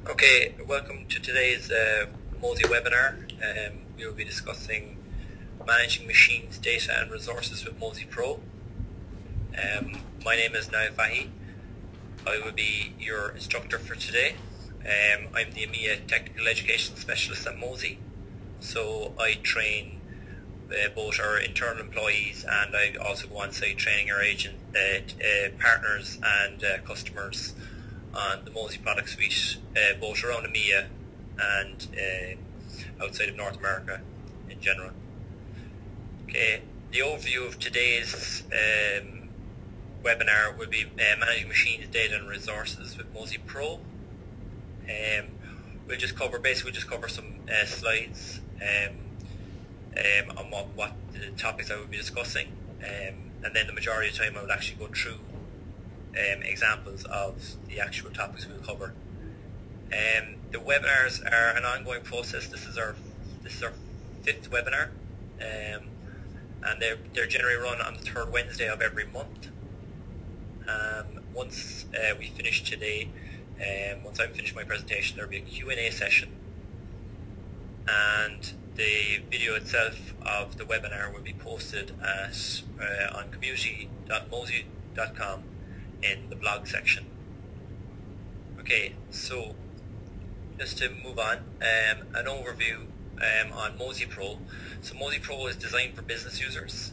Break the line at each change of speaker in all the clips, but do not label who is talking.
Okay, welcome to today's Mozy webinar. We will be discussing managing machines, data and resources with MozyPro. My name is Niall Fahy. I will be your instructor for today. I'm the EMEA Technical Education Specialist at Mozy. So I train both our internal employees, and I also go on site training our partners and customers on the Mozy product suite, both around EMEA and outside of North America in general. Okay, the overview of today's webinar will be managing machines, data and resources with MozyPro. We'll just cover some slides on what the topics I will be discussing, and then the majority of the time I will actually go through examples of the actual topics we'll cover. The webinars are an ongoing process. This is our fifth webinar, and they're generally run on the third Wednesday of every month. Once we finish today, once I've finished my presentation, there'll be a Q&A session, and the video itself of the webinar will be posted on community.mozy.com in the blog section. Okay, so just to move on, an overview on MozyPro. So MozyPro is designed for business users,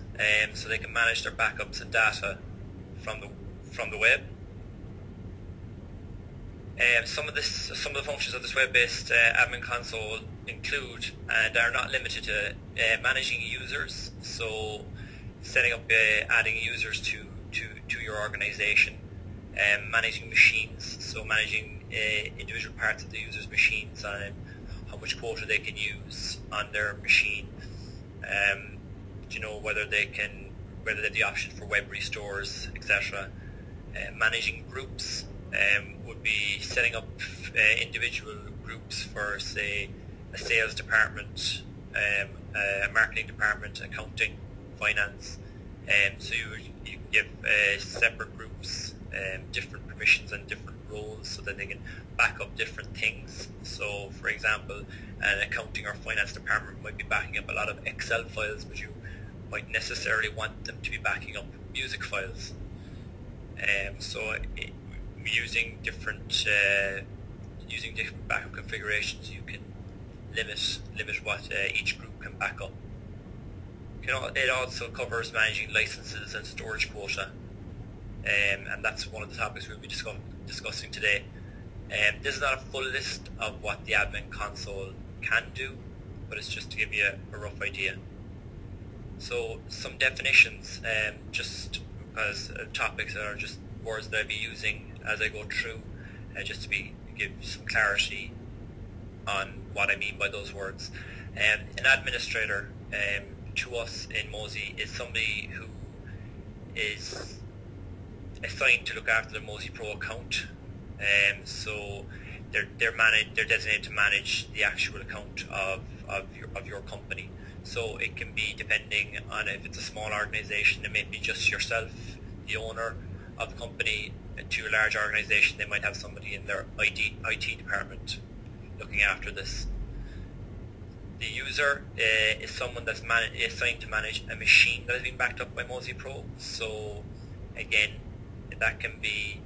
so they can manage their backups and data from the web. Some of the functions of this web-based admin console include and are not limited to managing users, so setting up, adding users to your organization, managing machines, so managing individual parts of the user's machines and how much quota they can use on their machine, whether they have the option for web restores, etc. Managing groups would be setting up individual groups for, say, a sales department, a marketing department, accounting, finance. So you can give separate groups different permissions and different roles so that they can back up different things. So, for example, an accounting or finance department might be backing up a lot of Excel files, but you might necessarily want them to be backing up music files. Using different backup configurations, you can limit what each group can back up. It also covers managing licenses and storage quota, and that's one of the topics we'll be discussing today. This is not a full list of what the admin console can do, but it's just to give you a rough idea. So some definitions, just as topics that are just words that I'll be using as I go through, just to give some clarity on what I mean by those words. An administrator to us in Mozy is somebody who is assigned to look after the MozyPro account. So they're designated to manage the actual account of your company. So it can be, depending on if it's a small organization, it may be just yourself, the owner of the company. To a large organization, they might have somebody in their IT department looking after this. The user is someone that's assigned to manage a machine that has been backed up by MozyPro. So again, that can be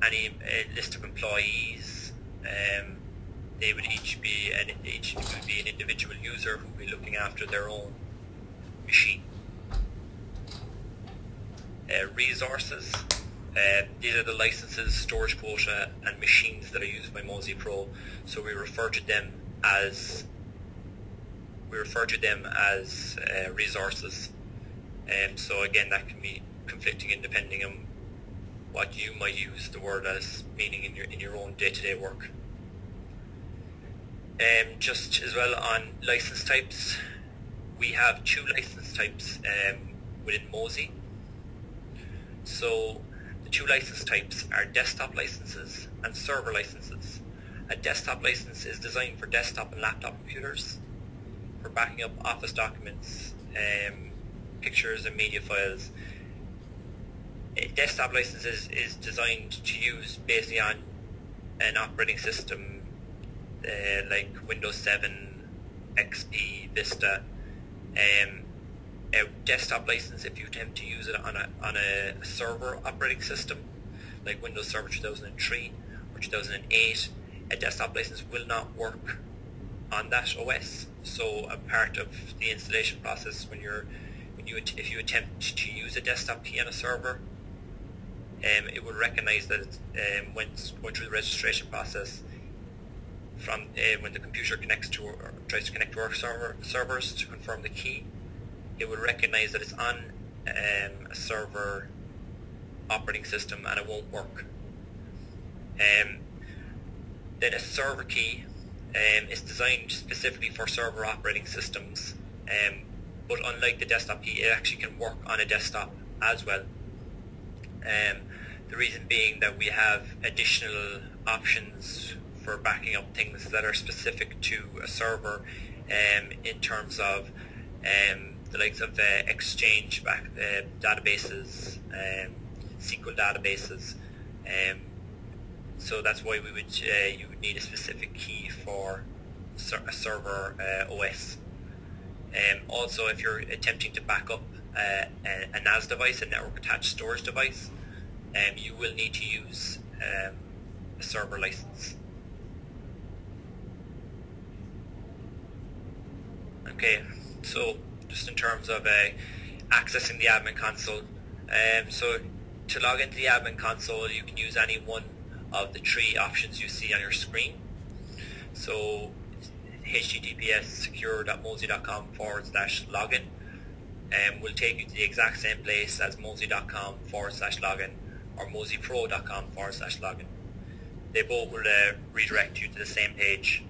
any list of employees. They would each be an individual user who will be looking after their own machine. Resources. These are the licenses, storage quota, and machines that are used by MozyPro. So we refer to them as resources. So again, that can be conflicting and depending on what you might use the word as meaning in your own day-to-day work. Just as well on license types, we have two license types within Mozy. So the two license types are desktop licenses and server licenses. A desktop license is designed for desktop and laptop computers for backing up office documents, pictures and media files. A desktop license is designed to use basically on an operating system like Windows 7, XP, Vista. A desktop license, if you attempt to use it on a server operating system like Windows Server 2003 or 2008, a desktop license will not work on that OS. So a part of the installation process if you attempt to use a desktop key on a server, it will recognize that when it's going through the registration process from when the computer connects to or tries to connect to our servers to confirm the key, it will recognize that it's on a server operating system and it won't work. Then a server key is designed specifically for server operating systems, but unlike the desktop key, it actually can work on a desktop as well. The reason being that we have additional options for backing up things that are specific to a server, in terms of the likes of Exchange databases, SQL databases. So that's why you would need a specific key for a server OS. Also, if you're attempting to back up a NAS device, a network attached storage device, you will need to use a server license. Okay, so just in terms of accessing the admin console, so to log into the admin console, you can use any one of the three options you see on your screen. So https secure.mozy.com/login will take you to the exact same place as mozy.com/login or MozyPro.com/login. They both will redirect you to the same page.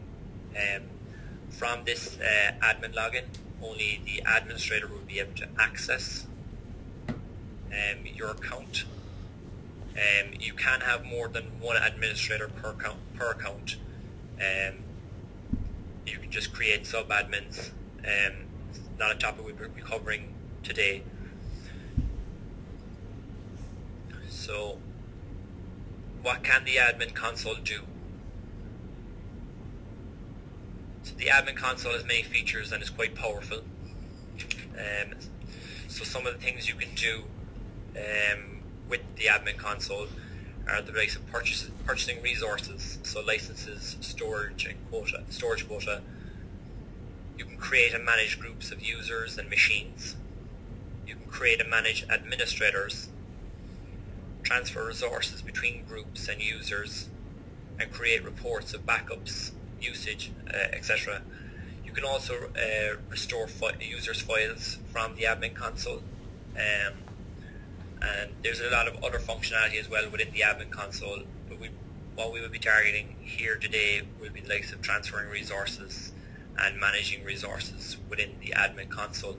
From this admin login, only the administrator will be able to access your account. You can have more than one administrator per account. You can just create sub-admins. It's not a topic we'll be covering today. So, what can the admin console do? So the admin console has many features and is quite powerful. So some of the things you can do with the admin console are the likes of purchasing resources, so licenses, storage quota. You can create and manage groups of users and machines. You can create and manage administrators, transfer resources between groups and users, and create reports of backups, usage, etc. You can also restore users' files from the admin console, and there's a lot of other functionality as well within the admin console, but what we will be targeting here today will be the likes of transferring resources and managing resources within the admin console.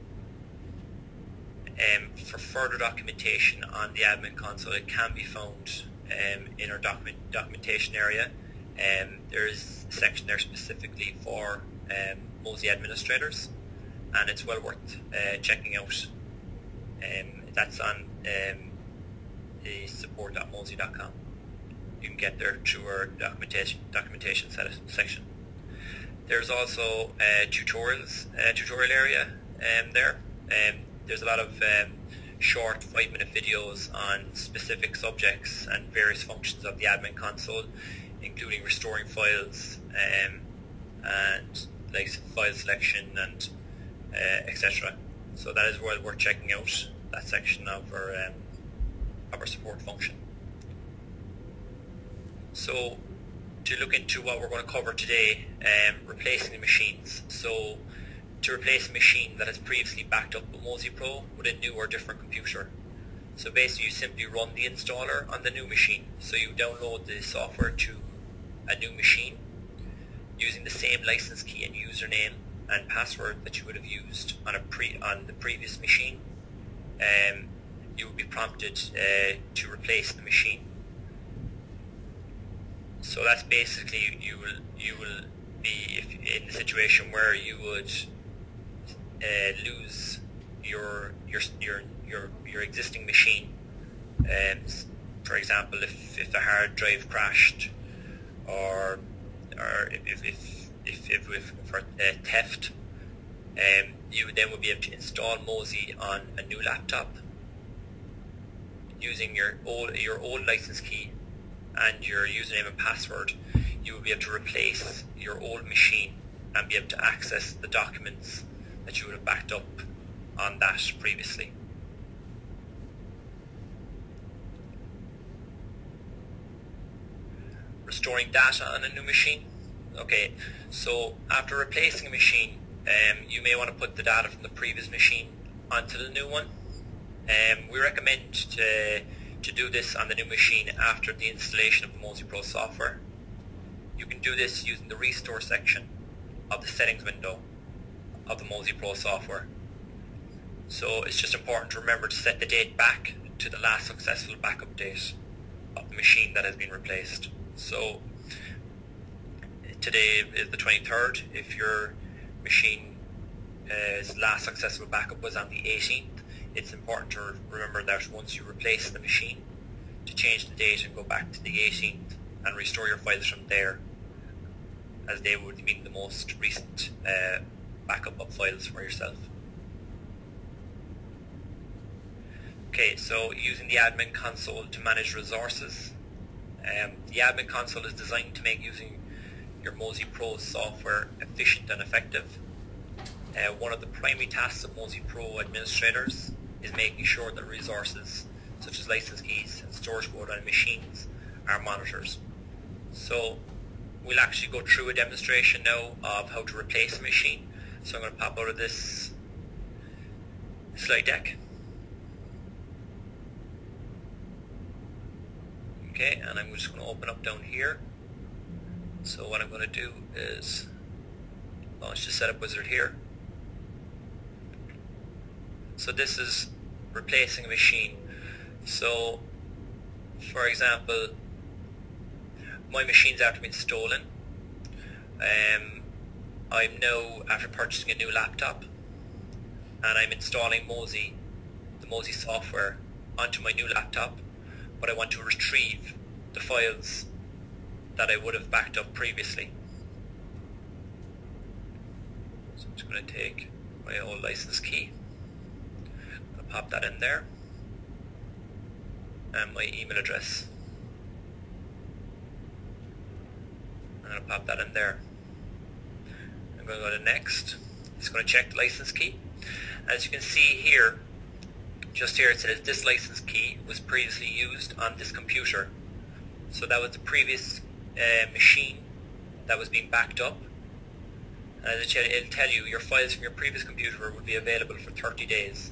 For further documentation on the admin console, it can be found in our documentation area. There is a section there specifically for Mozy administrators, and it's well worth checking out. That's on the support.mozy.com. You can get there through our documentation section. There's also a tutorial area there. There's a lot of short 5-minute videos on specific subjects and various functions of the admin console, including restoring files and like file selection and etc. So that is well worth checking out, that section of our support function. So to look into what we're going to cover today, replacing the machines. So to replace a machine that has previously backed up with MozyPro with a new or different computer. So basically you simply run the installer on the new machine. So you download the software to a new machine using the same license key and username and password that you would have used on the previous machine. You will be prompted to replace the machine. So that's basically you will be in the situation where you would lose your existing machine. For example, if the hard drive crashed, or if for theft, you then would be able to install Mozy on a new laptop using your old license key and your username and password. You will be able to replace your old machine and be able to access the documents that you would have backed up on that previously. Restoring data on a new machine. Okay, so after replacing a machine, you may want to put the data from the previous machine onto the new one. We recommend to do this on the new machine after the installation of the MozyPro software. You can do this using the Restore section of the settings window of the MozyPro software. So it's just important to remember to set the date back to the last successful backup date of the machine that has been replaced. So today is the 23rd. If your machine's last successful backup was on the 18th, it's important to remember that once you replace the machine, to change the date and go back to the 18th and restore your files from there, as they would mean the most recent backup of files for yourself. Okay, so using the admin console to manage resources. The admin console is designed to make using your MozyPro software efficient and effective. One of the primary tasks of MozyPro administrators is making sure that resources such as license keys and storage quota and machines are monitored. So we'll actually go through a demonstration now of how to replace a machine. So I'm going to pop out of this slide deck. Okay, and I'm just going to open up down here. So what I'm going to do is launch the setup wizard here. So this is replacing a machine. So for example, my machine's after being stolen. I'm now after purchasing a new laptop, and I'm installing Mozy, the Mozy software, onto my new laptop, but I want to retrieve the files that I would have backed up previously. So I'm just going to take my old license key, I'm going to pop that in there, and my email address. I'm going to pop that in there. I'm going to go to next. It's going to check the license key. As you can see here, just here it says this license key was previously used on this computer. So that was the previous machine that was being backed up. And it'll tell you your files from your previous computer will be available for 30 days.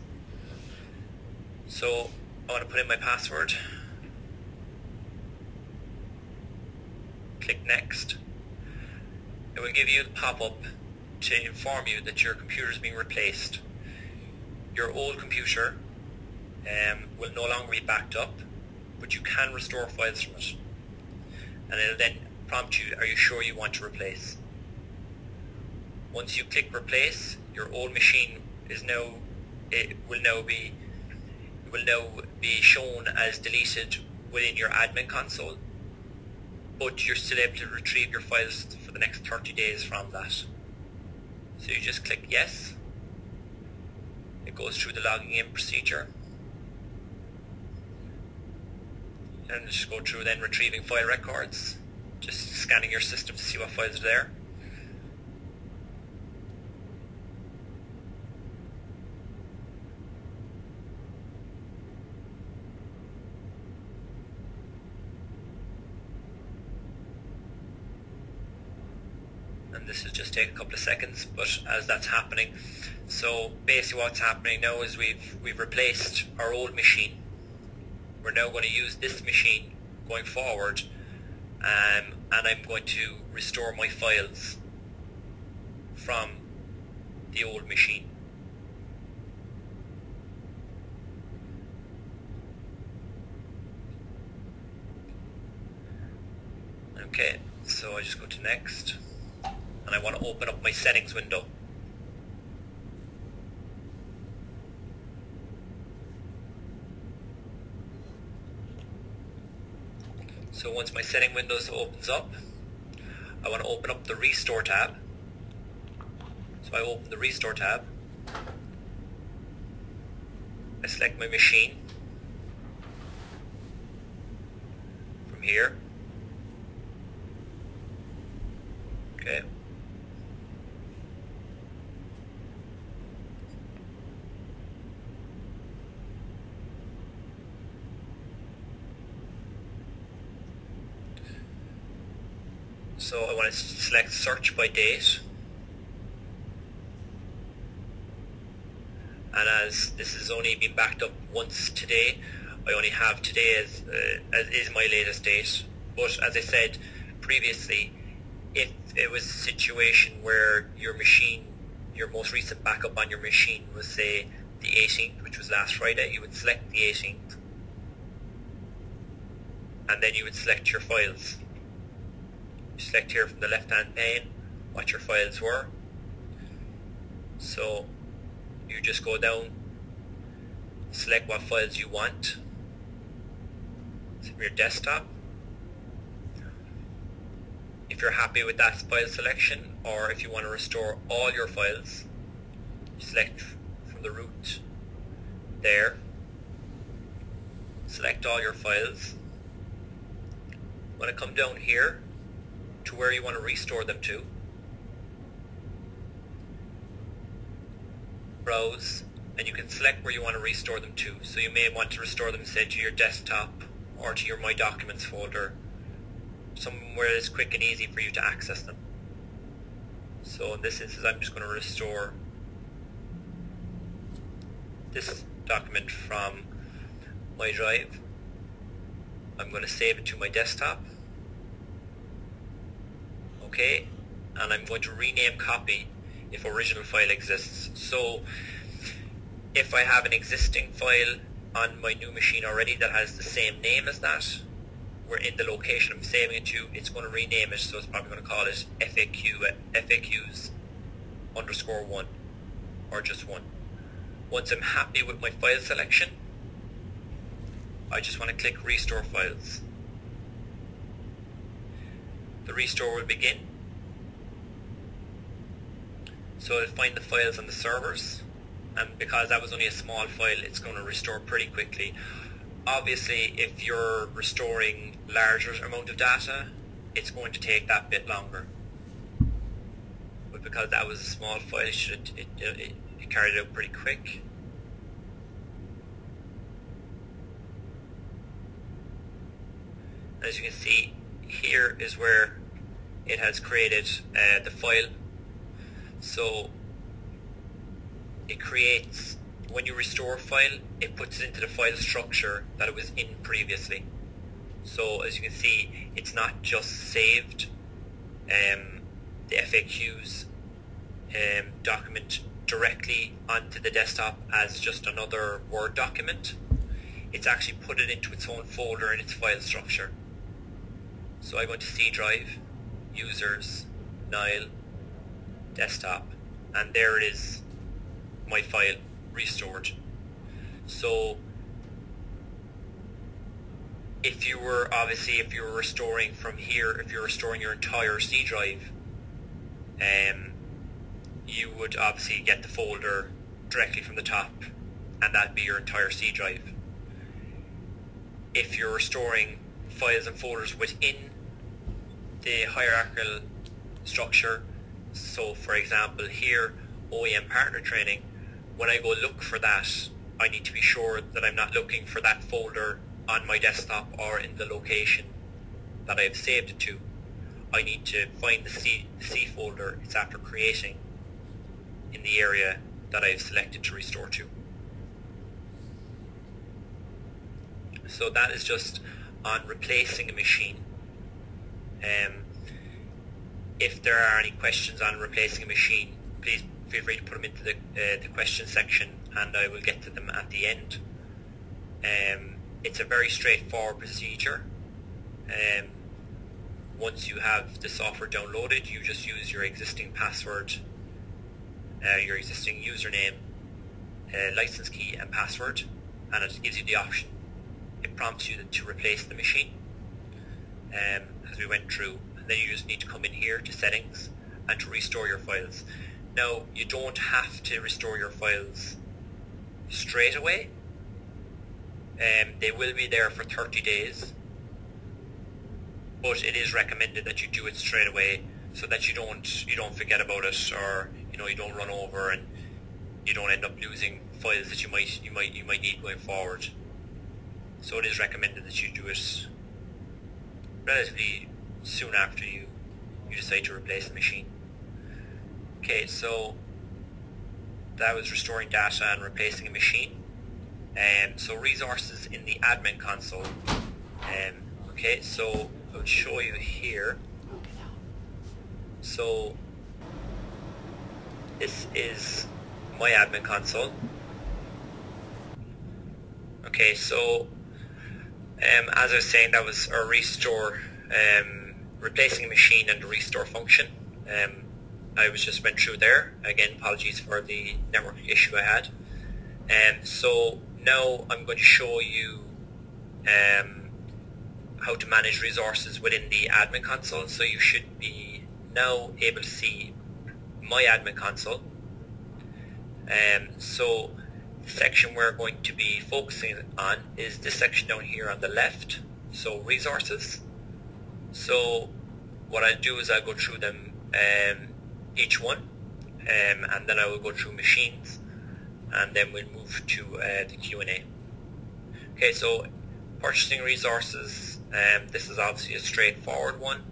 So I want to put in my password. Click next. It will give you a pop-up to inform you that your computer is being replaced. Your old computer will no longer be backed up, but you can restore files from it. And it'll then prompt you, are you sure you want to replace? Once you click replace, your old machine will now be shown as deleted within your admin console, but you're still able to retrieve your files for the next 30 days from that. So you just click yes. It goes through the logging in procedure, and just go through then retrieving file records, just scanning your system to see what files are there. And this will just take a couple of seconds, but as that's happening, so basically what's happening now is we've replaced our old machine. We're now going to use this machine going forward, and I'm going to restore my files from the old machine. Okay, so I just go to next, and I want to open up my settings window. So once my setting window opens up, I want to open up the Restore tab. So I open the Restore tab. I select my machine from here. Okay. So I want to select Search by Date. And as this has only been backed up once today, I only have today as is my latest date. But as I said previously, if it was a situation where your machine, your most recent backup on your machine was, say, the 18th, which was last Friday, you would select the 18th, and then you would select your files. You select here from the left-hand pane what your files were. So you just go down, select what files you want from your desktop. If you're happy with that file selection, or if you want to restore all your files, you select from the root there, select all your files. You want to come down here to where you want to restore them to. Browse, and you can select where you want to restore them to. So you may want to restore them, say, to your desktop or to your My Documents folder, somewhere that's quick and easy for you to access them. So in this instance, I'm just going to restore this document from my drive. I'm going to save it to my desktop. Okay, and I'm going to rename copy if original file exists. So if I have an existing file on my new machine already that has the same name as that, we're in the location I'm saving it to, it's going to rename it, so it's probably going to call it FAQs_1 or just 1. Once I'm happy with my file selection, I just want to click Restore Files. The restore will begin. So it'll find the files on the servers, and because that was only a small file, it's going to restore pretty quickly. Obviously, if you're restoring larger amount of data, it's going to take that bit longer. But because that was a small file, it carried it out pretty quick. As you can see, here is where it has created the file. So it creates, when you restore a file, it puts it into the file structure that it was in previously. So as you can see, it's not just saved the FAQs document directly onto the desktop as just another Word document. It's actually put it into its own folder in its file structure. So I go into C drive, Users, Nile, Desktop, and there it is, my file restored. So if you were restoring from here, if you're restoring your entire C drive, you would obviously get the folder directly from the top, and that'd be your entire C drive. If you're restoring files and folders within the hierarchical structure, so for example here, OEM partner training, when I go look for that, I need to be sure that I'm not looking for that folder on my desktop or in the location that I've saved it to. I need to find the C folder it's after creating in the area that I've selected to restore to. So that is just on replacing a machine. If there are any questions on replacing a machine, please feel free to put them into the question section, and I will get to them at the end. It's a very straightforward procedure. Once you have the software downloaded, you just use your existing password, your existing username, license key and password, and it gives you the option. It prompts you to replace the machine, as we went through, and then you just need to come in here to settings and to restore your files. Now, you don't have to restore your files straight away. They will be there for 30 days, but it is recommended that you do it straight away so that you don't forget about it, or you don't run over and you don't end up losing files that you might need going forward. So it is recommended that you do it relatively soon after you decide to replace the machine. Okay, so that was restoring data and replacing a machine. So resources in the admin console. Okay, so I'll show you here. So this is my admin console. Okay, so as I was saying, that was our restore, replacing a machine and the restore function. I just went through there. Again, apologies for the network issue I had. So now I'm going to show you how to manage resources within the admin console. So you should be now able to see my admin console. So the section we're going to be focusing on is this section down here on the left, so resources. So what I'll do is I'll go through them each one, and then I will go through machines, and then we'll move to the Q&A. Okay, so purchasing resources, this is obviously a straightforward one.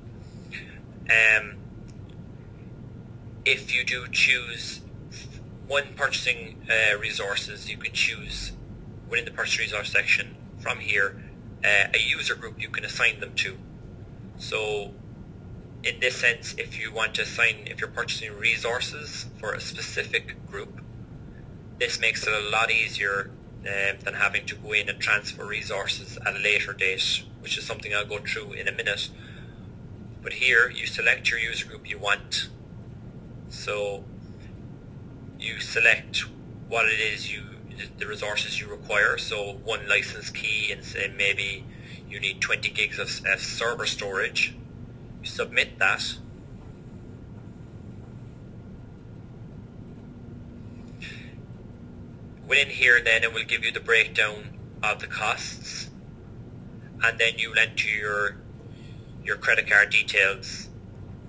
If you do choose one purchasing resources, you can choose within the purchase resource section from here a user group you can assign them to. So in this sense, if you want to assign, if you're purchasing resources for a specific group, this makes it a lot easier than having to go in and transfer resources at a later date, which is something I'll go through in a minute. But here you select your user group you want. So you select what it is the resources you require. So one license key, and say maybe you need 20 gigs of server storage. You submit that. Within here then it will give you the breakdown of the costs, and then you will enter your credit card details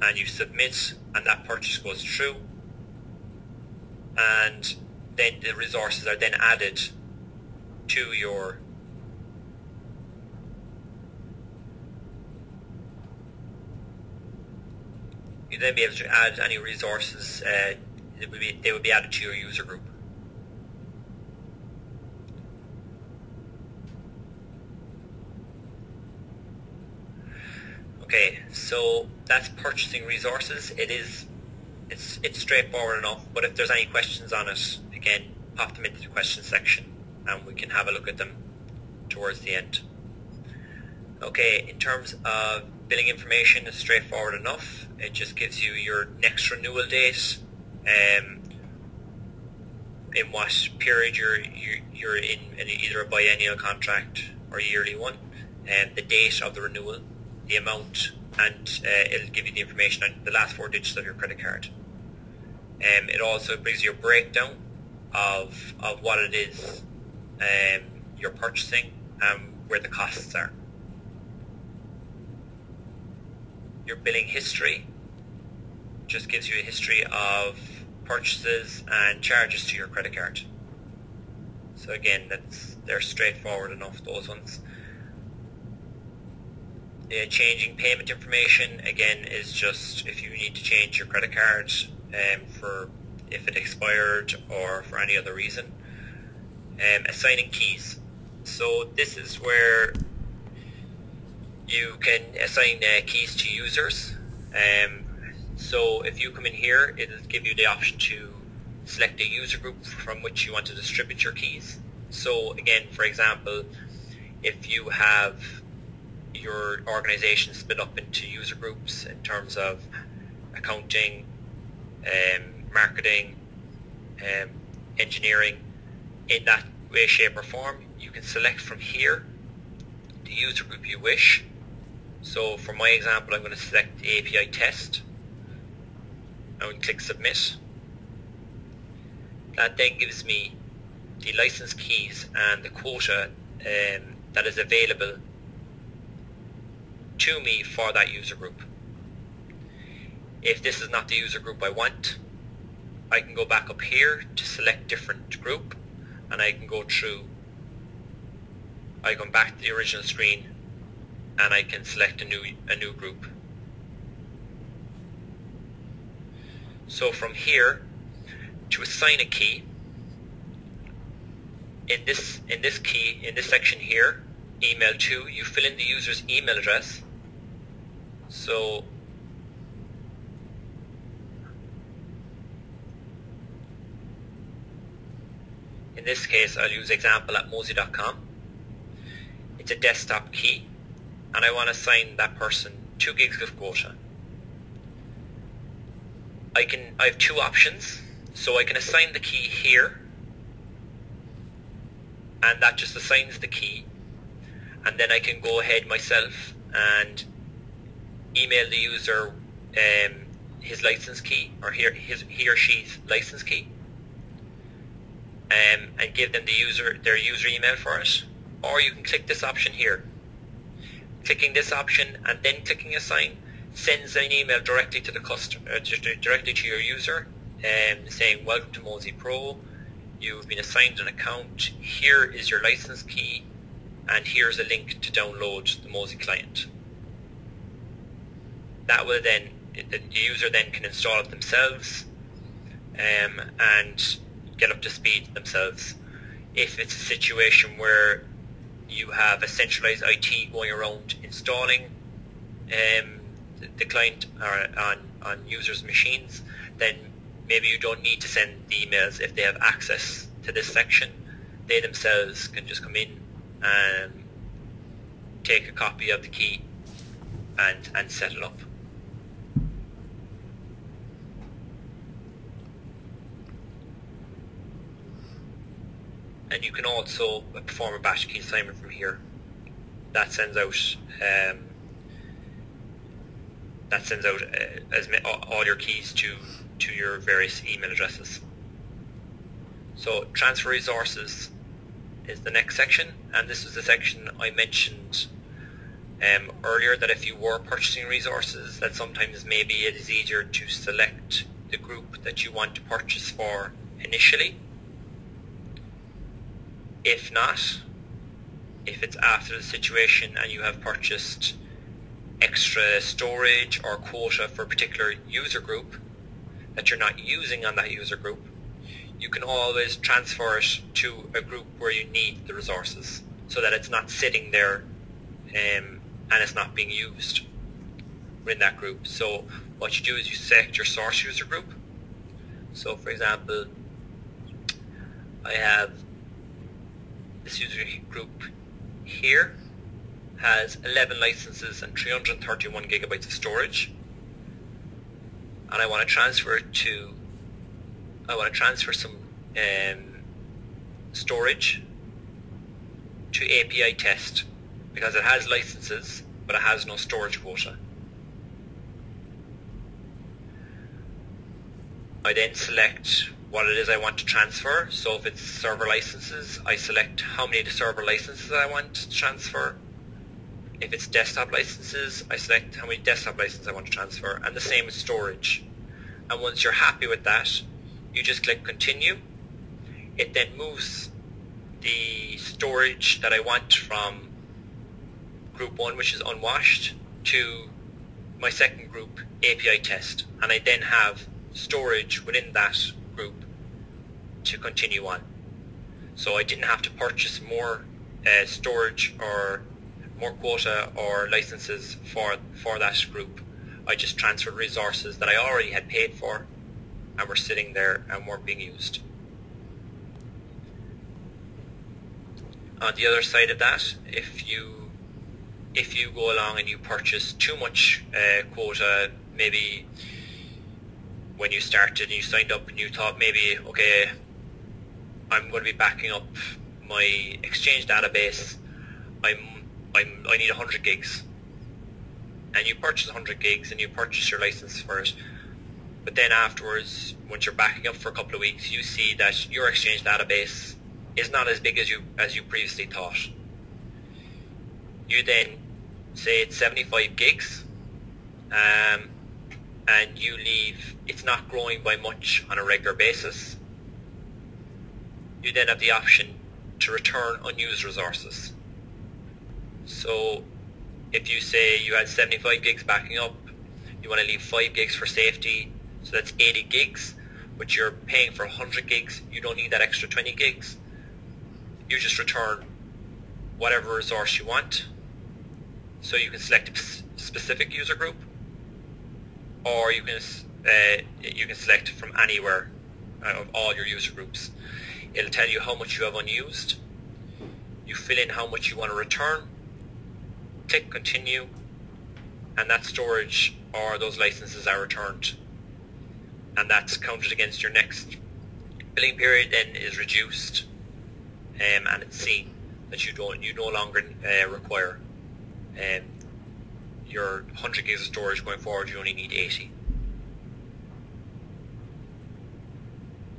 and you submit, and that purchase goes through, and then the resources are then added to your you'll then be able to add any resources. They will be added to your user group. Okay, so that's purchasing resources. It's straightforward enough, but if there's any questions on it, again, pop them into the question section and we can have a look at them towards the end. Okay, in terms of billing information, it's straightforward enough. It just gives you your next renewal date, in what period you're in either a biennial contract or a yearly one, and the date of the renewal, the amount, and it'll give you the information on the last 4 digits of your credit card. It also brings you a breakdown of what it is you're purchasing and where the costs are. Your billing history just gives you a history of purchases and charges to your credit card. So again, they're straightforward enough, those ones. Changing payment information, again, is just if you need to change your credit card for if it expired or for any other reason. Assigning keys. So this is where you can assign keys to users. So if you come in here, it'll give you the option to select a user group from which you want to distribute your keys. So again, for example, if you have your organization split up into user groups in terms of accounting, marketing, engineering, in that way, shape or form, you can select from here the user group you wish. So for my example, I'm going to select the API test. I'm going to click submit, That then gives me the license keys and the quota that is available to me for that user group. If this is not the user group I want, I can go back up here to select different group, and I can go through. I come back to the original screen and I can select a new group. So from here, to assign a key, in this section here, email to, you fill in the user's email address. So in this case, I'll use example at mozy.com. It's a desktop key, and I want to assign that person 2 gigs of quota. I have 2 options. So I can assign the key here, and that just assigns the key, and then I can go ahead myself and email the user his license key, or he or she's license key, and give them their user email for it. Or you can click this option here. Clicking this option and then clicking assign sends an email directly to the customer, directly to your user, saying, welcome to MozyPro, you've been assigned an account, here is your license key, and here's a link to download the Mozy client. That will then, the user then can install it themselves and get up to speed themselves. If it's a situation where you have a centralized IT going around installing the client on users' machines, then maybe you don't need to send the emails. If they have access to this section, they themselves can just come in and take a copy of the key and set it up. And you can also perform a batch key assignment from here. That sends out all your keys to your various email addresses. So transfer resources is the next section, and this is the section I mentioned earlier, that if you were purchasing resources, that sometimes maybe it is easier to select the group that you want to purchase for initially. If not, if it's after the situation and you have purchased extra storage or quota for a particular user group that you're not using on that user group, you can always transfer it to a group where you need the resources, so that it's not sitting there and it's not being used within that group. So what you do is you select your source user group. So for example, I have this user group here has 11 licenses and 331 gigabytes of storage, and I want to transfer some storage to API test, because it has licenses but it has no storage quota. I then select what it is I want to transfer. So if it's server licenses, I select how many server licenses I want to transfer. If it's desktop licenses, I select how many desktop licenses I want to transfer, and the same with storage. And once you're happy with that, you just click continue. It then moves the storage that I want from group 1, which is unwashed, to my second group, API test, and I then have storage within that group to continue on. So I didn't have to purchase more storage or more quota or licenses for that group. I just transferred resources that I already had paid for and were sitting there and weren't being used. On the other side of that, if you go along and you purchase too much quota, maybe when you started and you signed up and you thought maybe, okay, I'm going to be backing up my Exchange database, I need 100 gigs, and you purchase 100 gigs and you purchase your license for it, But then afterwards, once you're backing up for a couple of weeks, you see that your Exchange database is not as big as you previously thought. You then say it's 75 gigs, and you leave, it's not growing by much on a regular basis. You then have the option to return unused resources. So if you say you had 75 gigs backing up, you want to leave 5 gigs for safety, so that's 80 gigs, but you're paying for 100 gigs, you don't need that extra 20 gigs. You just return whatever resource you want. So you can select a specific user group, or you can select from anywhere of all your user groups. It'll tell you how much you have unused. You fill in how much you want to return, click continue, and that storage or those licenses are returned. And that's counted against your next billing period, then is reduced, and it's seen that you no longer require your 100 gigs of storage going forward. You only need 80.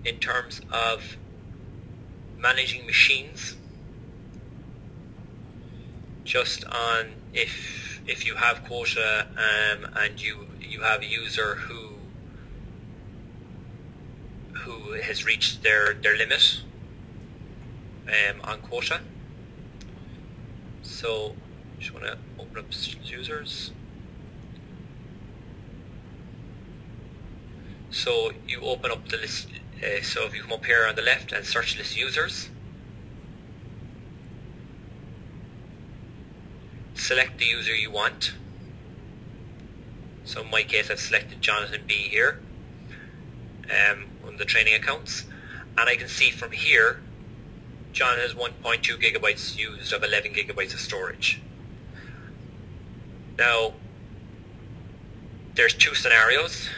In terms of managing machines, just on if you have quota and you have a user who has reached their limit on quota. So just want to open up users. So you open up the list. So if you come up here on the left and search list users, select the user you want. So in my case, I've selected Jonathan B here on the training accounts, and I can see from here Jonathan has 1.2 gigabytes used of 11 gigabytes of storage. Now, there's two scenarios.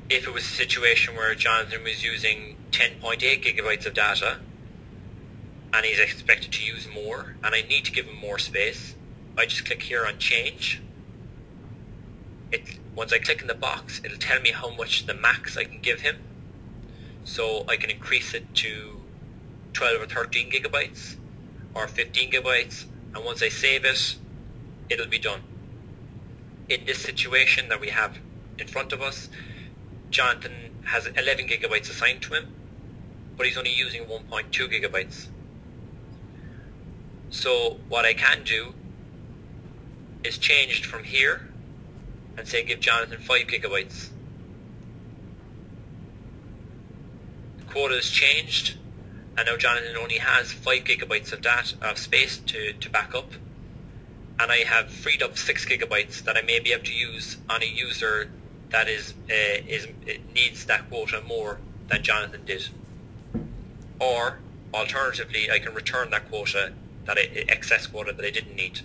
If it was a situation where Jonathan was using 10.8 gigabytes of data and he's expected to use more, and I need to give him more space, I just click here on change. Once I click in the box, it'll tell me how much the max I can give him. So I can increase it to 12 or 13 gigabytes or 15 gigabytes, and once I save it, it'll be done. In this situation that we have in front of us, Jonathan has 11 gigabytes assigned to him, but he's only using 1.2 gigabytes. So what I can do is change it from here and say give Jonathan 5 gigabytes. The quota is changed, and now Jonathan only has 5 gigabytes of data of space to back up, and I have freed up 6 gigabytes that I may be able to use on a user that needs that quota more than Jonathan did. Or alternatively, I can return that quota, that excess quota that I didn't need.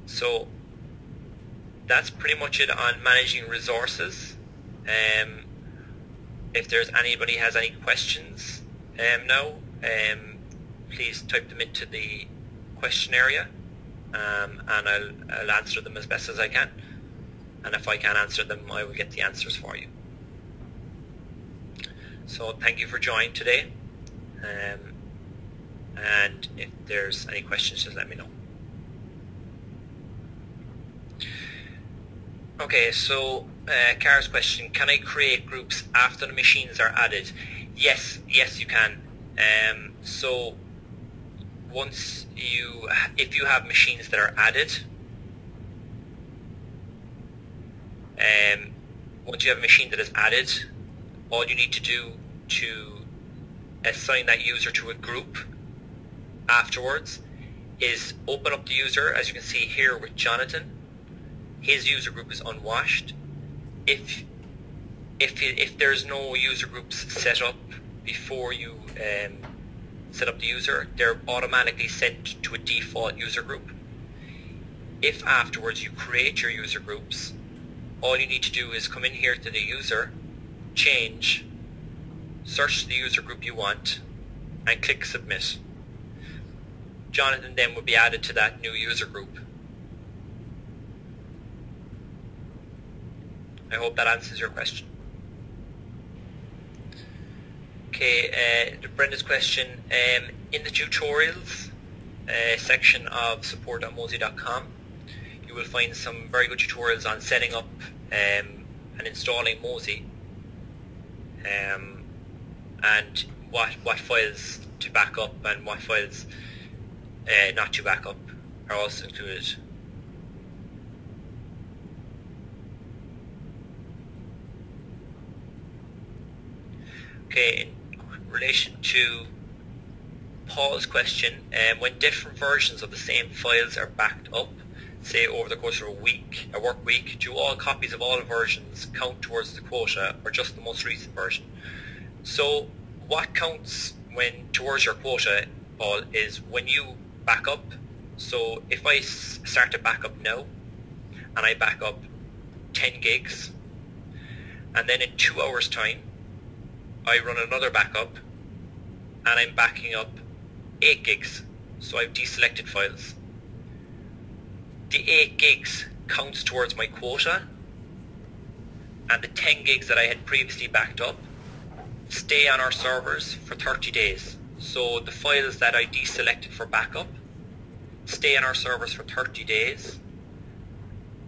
So that's pretty much it on managing resources. If there's anybody has any questions now, please type them into the question area, and I'll answer them as best as I can. And if I can't answer them, I will get the answers for you. So thank you for joining today, and if there's any questions, just let me know. Okay, so Kara's question, can I create groups after the machines are added? Yes, you can. So if you have machines that are added, once you have a machine that is added, all you need to do to assign that user to a group afterwards is open up the user. As you can see here with Jonathan, his user group is unwashed. If there's no user groups set up before you set up the user, they're automatically sent to a default user group. If afterwards you create your user groups, all you need to do is come in here to the user, change, search the user group you want, and click submit. Jonathan then will be added to that new user group. I hope that answers your question. Okay, Brenda's question, in the tutorials section of support.mozy.com, you will find some very good tutorials on setting up and installing Mozy, and what files to back up and what files not to back up are also included. Okay, in relation to Paul's question, when different versions of the same files are backed up, say over the course of a work week, do all copies of all versions count towards the quota or just the most recent version? So what counts towards your quota, Paul, is when you back up. So if I start to back up now and I back up 10 gigs, and then in 2 hours time I run another backup and I'm backing up 8 gigs, so I've deselected files. The 8 gigs counts towards my quota, and the 10 gigs that I had previously backed up stay on our servers for 30 days. So the files that I deselected for backup stay on our servers for 30 days,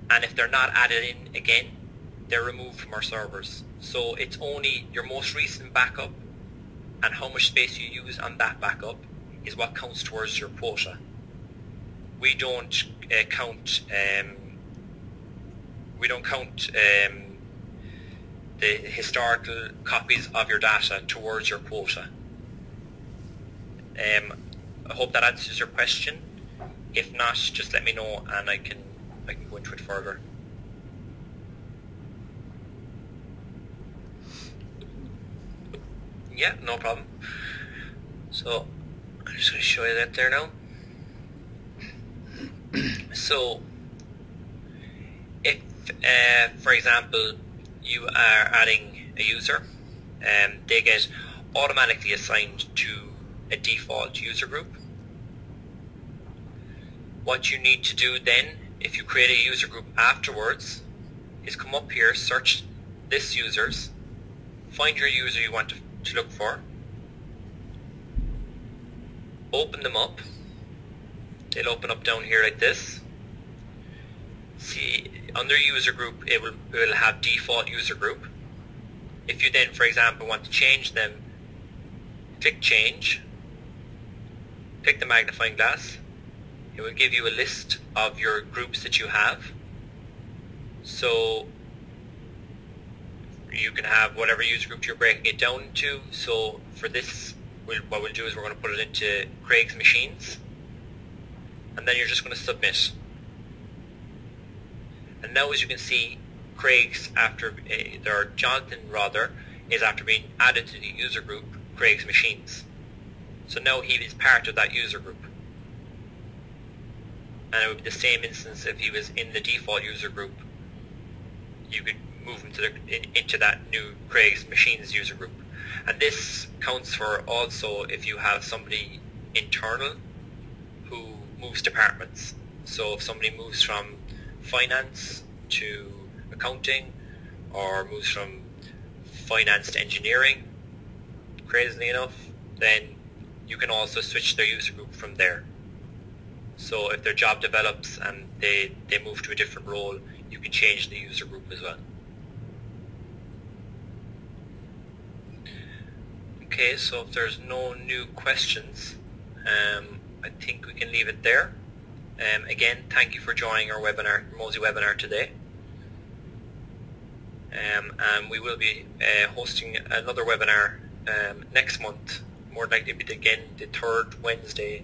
and if they're not added in again, they're removed from our servers. So it's only your most recent backup and how much space you use on that backup is what counts towards your quota. We don't count the historical copies of your data towards your quota. I hope that answers your question. If not, just let me know and I can go into it further. Yeah, no problem. So I'm just going to show you that there now. So if, for example, you are adding a user, they get automatically assigned to a default user group. What you need to do then, if you create a user group afterwards, is come up here, search this users, find your user you want to look for, open them up. They'll open up down here like this. See, under user group it will have default user group. If you then, for example, want to change them, click change, click the magnifying glass. It will give you a list of your groups that you have. So you can have whatever user group you're breaking it down into. So for this, what we'll do is we're going to put it into Craig's machines, and then you're just going to submit. And now, as you can see, Craig's Jonathan is after being added to the user group Craig's machines. So now he is part of that user group. And it would be the same instance if he was in the default user group. You could move him into that new Craig's machines user group. And this counts for also if you have somebody internal who moves departments. So if somebody moves from finance to accounting, or moves from finance to engineering, crazily enough, then you can also switch their user group from there. So if their job develops and they move to a different role, you can change the user group as well. Okay, so if there's no new questions, I think we can leave it there. Again, thank you for joining our webinar, Mozy webinar today. And we will be hosting another webinar next month, more likely to be again the third Wednesday.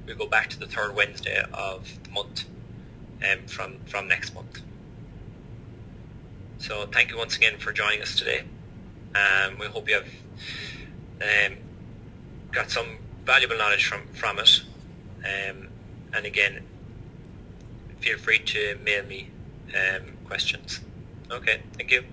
We'll go back to the third Wednesday of the month from next month. So thank you once again for joining us today. We hope you have got some valuable knowledge from it. And again, feel free to mail me questions. Okay, thank you.